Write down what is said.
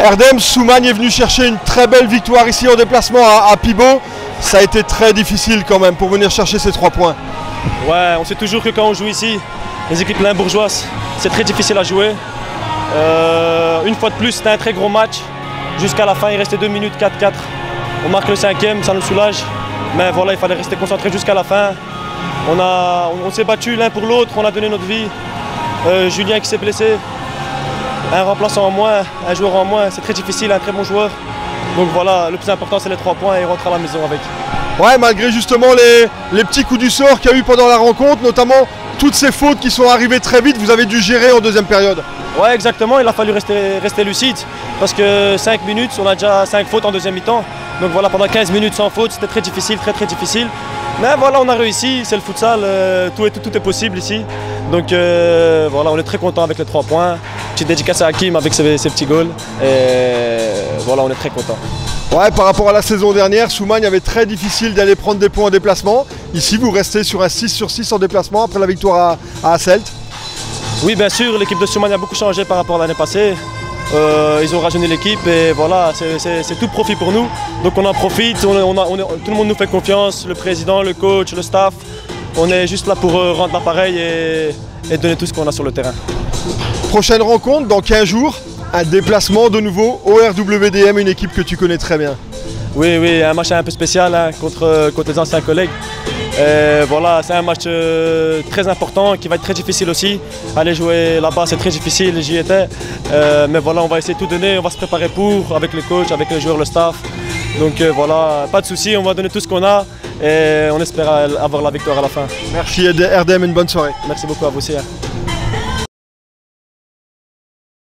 Erdem, Soumagne est venu chercher une très belle victoire ici en déplacement à Pibo. Ça a été très difficile quand même pour venir chercher ces 3 points. Ouais, on sait toujours que quand on joue ici, les équipes limbourgeoises, c'est très difficile à jouer. Une fois de plus, c'était un très gros match. Jusqu'à la fin, il restait 2 minutes, 4-4. On marque le 5e, ça nous soulage. Mais voilà, il fallait rester concentré jusqu'à la fin. On s'est battu l'un pour l'autre, on a donné notre vie. Julien qui s'est blessé, un remplaçant en moins, un joueur en moins, c'est très difficile, un très bon joueur. Donc voilà, le plus important c'est les 3 points et rentrer à la maison avec. Ouais, malgré justement les petits coups du sort qu'il y a eu pendant la rencontre, notamment toutes ces fautes qui sont arrivées très vite, vous avez dû gérer en deuxième période. Ouais, exactement, il a fallu rester lucide parce que 5 minutes, on a déjà 5 fautes en deuxième mi-temps. Donc voilà, pendant 15 minutes sans faute, c'était très difficile, très difficile. Mais voilà, on a réussi, c'est le futsal, tout est possible ici. Donc voilà, on est très content avec les 3 points. Petite dédicace à Hakim avec ses petits goals. Et voilà, on est très content. Ouais, par rapport à la saison dernière, Soumagne avait très difficile d'aller prendre des points en déplacement. Ici, vous restez sur un 6/6 en déplacement après la victoire à Hasselt. Oui, bien sûr, l'équipe de Soumagne a beaucoup changé par rapport à l'année passée. Ils ont rajeuni l'équipe et voilà, c'est tout profit pour nous. Donc on en profite, tout le monde nous fait confiance, le président, le coach, le staff. On est juste là pour rendre l'appareil et donner tout ce qu'on a sur le terrain. Prochaine rencontre dans 15 jours, un déplacement de nouveau au RWDM, une équipe que tu connais très bien. Oui, un match un peu spécial hein, contre les anciens collègues. Voilà, c'est un match très important qui va être très difficile aussi. Aller jouer là-bas, c'est très difficile, j'y étais. Mais voilà, on va essayer de tout donner, on va se préparer pour, avec le coach, avec les joueurs, le staff. Donc voilà, pas de souci, on va donner tout ce qu'on a et on espère avoir la victoire à la fin. Merci Erdem, une bonne soirée. Merci beaucoup à vous aussi. Hein.